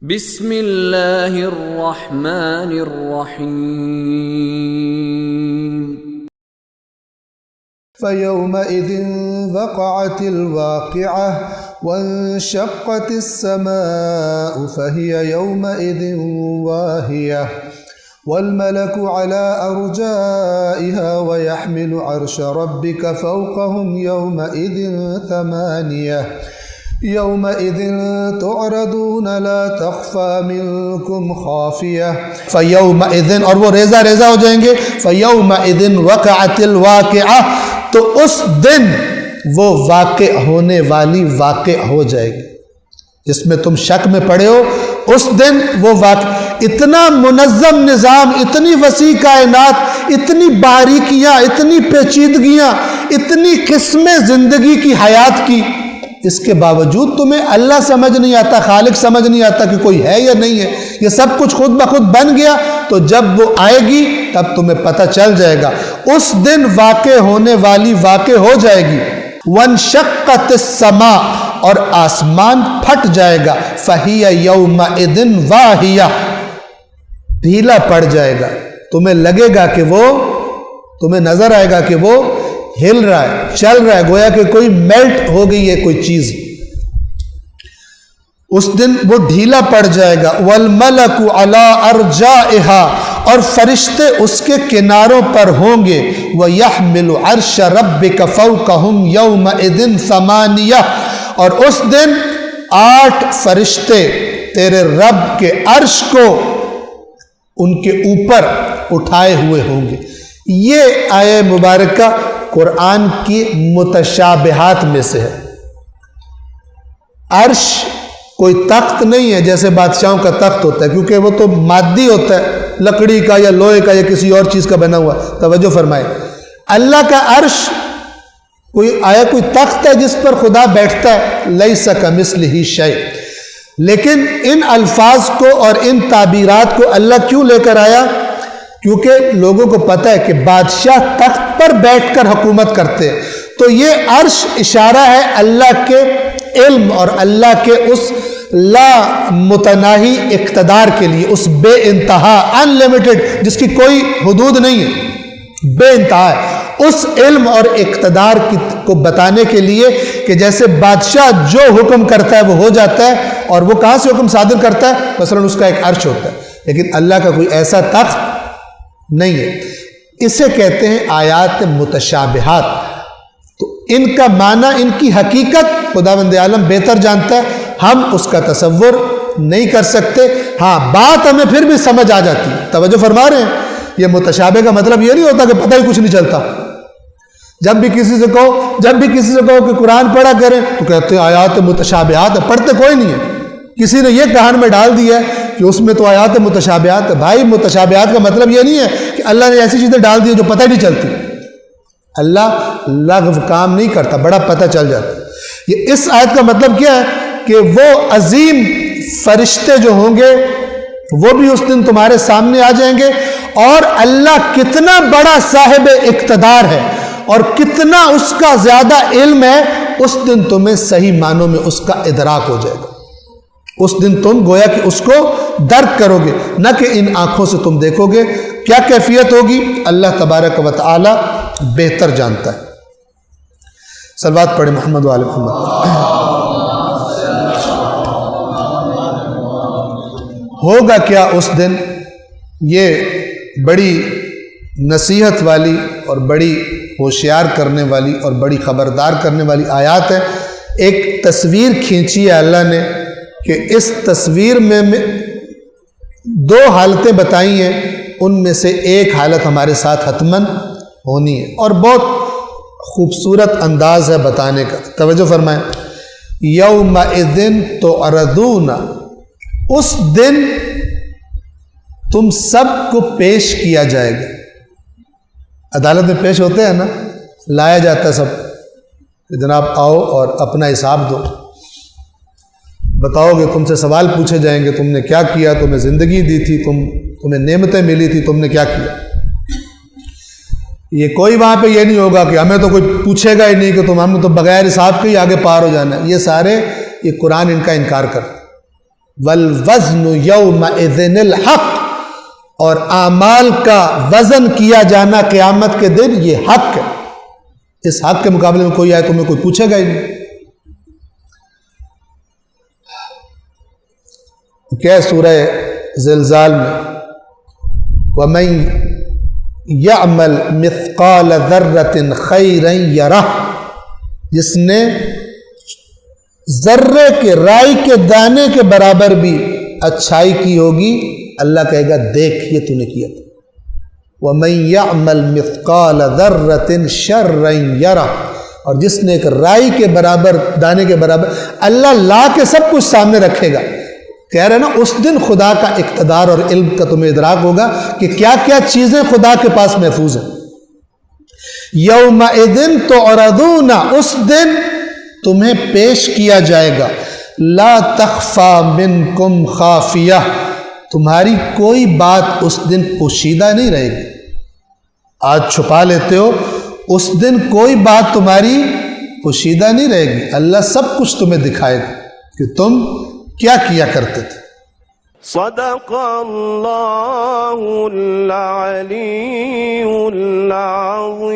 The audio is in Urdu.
بسم اللہ الرحمن الرحیم فَيَوْمَئِذٍ وَقَعَتِ الْوَاقِعَةُ وَانشَقَّتِ السَّمَاءُ فَهِيَ يَوْمَئِذٍ وَاهِيَةٌ وَالْمَلَكُ عَلَى أَرْجَائِهَا وَيَحْمِلُ عَرْشَ رَبِّكَ فَوْقَهُمْ يَوْمَئِذٍ ثَمَانِيَةٌ يَوْمَئِذٍ تُعْرَضُونَ لَا تَخْفَى مِنْكُمْ خَافِيَةٌ فَيَوْمَئِذٍ، اور وہ ریزہ ریزہ ہو جائیں گے، فَيَوْمَئِذٍ وَقَعَتِ الْوَاقِعَةُ، تو اس دن وہ واقع ہونے والی واقع ہو جائے گی جس میں تم شک میں پڑے ہو. اس دن وہ واقع، اتنا منظم نظام، اتنی وسیع کائنات، اتنی باریکیاں، اتنی پیچیدگیاں، اتنی قسمیں زندگی کی، حیات کی، اس کے باوجود تمہیں اللہ سمجھ نہیں آتا، خالق سمجھ نہیں آتا کہ کوئی ہے یا نہیں ہے. یہ سب کچھ خود بخود بن گیا، تو جب وہ آئے گی تب تمہیں پتہ چل جائے گا. اس دن واقع ہونے والی واقع ہو جائے گی. وانشقت السماء، اور آسمان پھٹ جائے گا. فہی یومئذ واہیہ، ڈھیلا پڑ جائے گا. تمہیں لگے گا کہ وہ، تمہیں نظر آئے گا کہ وہ ہل رہا ہے، چل رہا ہے، گویا کہ کوئی میلٹ ہو گئی ہے کوئی چیز. اس دن وہ ڈھیلا پڑ جائے گا. والملک علی ارجائها، اور فرشتے اس کے کناروں پر ہوں گے. ویحمل عرش ربک فوقہم یومئذ ثمانیہ، اور اس دن 8 فرشتے تیرے رب کے عرش کو ان کے اوپر اٹھائے ہوئے ہوں گے. یہ آیہ مبارکہ قرآن کی متشابہات میں سے ہے. عرش کوئی تخت نہیں ہے جیسے بادشاہوں کا تخت ہوتا ہے، کیونکہ وہ تو مادی ہوتا ہے، لکڑی کا یا لوہے کا یا کسی اور چیز کا بنا ہوا. توجہ فرمائے، اللہ کا عرش کوئی تخت ہے جس پر خدا بیٹھتا ہے، لیس کمثلہ شیء. لیکن ان الفاظ کو اور ان تعبیرات کو اللہ کیوں لے کر آیا؟ کیونکہ لوگوں کو پتہ ہے کہ بادشاہ تخت پر بیٹھ کر حکومت کرتے ہیں. تو یہ عرش اشارہ ہے اللہ کے علم اور اللہ کے اس لا متناہی اقتدار کے لیے، اس بے انتہا انلیمیٹڈ جس کی کوئی حدود نہیں ہے، بے انتہا ہے، اس علم اور اقتدار کو بتانے کے لیے کہ جیسے بادشاہ جو حکم کرتا ہے وہ ہو جاتا ہے. اور وہ کہاں سے حکم صادر کرتا ہے؟ مثلا اس کا ایک عرش ہوتا ہے، لیکن اللہ کا کوئی ایسا تخت نہیں ہے. اسے کہتے ہیں آیات متشابہات. تو ان کا معنی، ان کی حقیقت خداوند عالم بہتر جانتا ہے، ہم اس کا تصور نہیں کر سکتے. ہاں، بات ہمیں پھر بھی سمجھ آ جاتی ہے. توجہ فرما رہے ہیں؟ یہ متشابہ کا مطلب یہ نہیں ہوتا کہ پتہ ہی کچھ نہیں چلتا. جب بھی کسی سے کہو کہ قرآن پڑھا کریں تو کہتے ہیں آیات متشابہات ہے، پڑھتے کوئی نہیں ہے. کسی نے یہ کہان میں ڈال دیا ہے کہ اس میں تو آیات متشابہات ہے. بھائی، متشابہات کا مطلب یہ نہیں ہے کہ اللہ نے ایسی چیزیں ڈال دی جو پتہ ہی نہیں چلتی. اللہ لغو کام نہیں کرتا، بڑا پتہ چل جاتا. یہ اس آیت کا مطلب کیا ہے کہ وہ عظیم فرشتے جو ہوں گے وہ بھی اس دن تمہارے سامنے آ جائیں گے، اور اللہ کتنا بڑا صاحب اقتدار ہے اور کتنا اس کا زیادہ علم ہے، اس دن تمہیں صحیح معنوں میں اس کا ادراک ہو جائے گا. اس دن تم گویا کہ اس کو درک کرو گے، نہ کہ ان آنکھوں سے تم دیکھو گے. کیا کیفیت ہوگی اللہ تبارک و تعالی بہتر جانتا ہے. صلوات پڑھیں محمد و آل محمد. ہوگا کیا اس دن؟ یہ بڑی نصیحت والی اور بڑی ہوشیار کرنے والی اور بڑی خبردار کرنے والی آیات ہے. ایک تصویر کھینچی ہے اللہ نے کہ اس تصویر میں 2 حالتیں بتائی ہیں، ان میں سے ایک حالت ہمارے ساتھ حتماً ہونی ہے، اور بہت خوبصورت انداز ہے بتانے کا. توجہ فرمائیں. یومئذ تعرضون، اس دن تم سب کو پیش کیا جائے گا. عدالت میں پیش ہوتے ہیں نا، لایا جاتا ہے سب کہ جناب آؤ اور اپنا حساب دو، بتاؤ گے، تم سے سوال پوچھے جائیں گے، تم نے کیا کیا، تمہیں زندگی دی تھی، تمہیں نعمتیں ملی تھی، تم نے کیا کیا. یہ کوئی وہاں پہ یہ نہیں ہوگا کہ ہمیں تو کوئی پوچھے گا ہی نہیں کہ ہم نے تو بغیر حساب کے ہی آگے پار ہو جانا ہے. یہ سارے، یہ قرآن ان کا انکار کرتا. والوزن یومئذ الحق، اور اعمال کا وزن کیا جانا قیامت کے دن یہ حق ہے۔ اس حق کے مقابلے میں کوئی آئے تو میں کوئی پوچھے گا ہی نہیں۔ کیا سورہ زلزال میں وَمَن يَعْمَلْ مِثْقَالَ ذَرَّةٍ خَيْرًا يَرَهُ، جس نے ذرے کے رائی کے دانے کے برابر بھی اچھائی کی ہوگی، اللہ کہے گا دیکھ یہ تو نے کیا تھا۔ وَمَن يَعْمَلْ مِثْقَالَ ذَرَّةٍ شَرًّا يَرَهُ، اور جس نے ایک رائی کے برابر دانے کے برابر، اللہ لا کے سب کچھ سامنے رکھے گا۔ کہہ رہے نا اس دن خدا کا اقتدار اور علم کا تمہیں ادراک ہوگا کہ کیا کیا چیزیں خدا کے پاس محفوظ ہیں۔ یومئذ تعرضون، اس دن تمہیں پیش کیا جائے گا، لا تخفی منکم خافیہ، تمہاری کوئی بات اس دن پوشیدہ نہیں رہے گی۔ آج چھپا لیتے ہو، اس دن کوئی بات تمہاری پوشیدہ نہیں رہے گی، اللہ سب کچھ تمہیں دکھائے گا کہ تم کیا کیا کرتے تھے۔ صدق اللہ العلی العظیم۔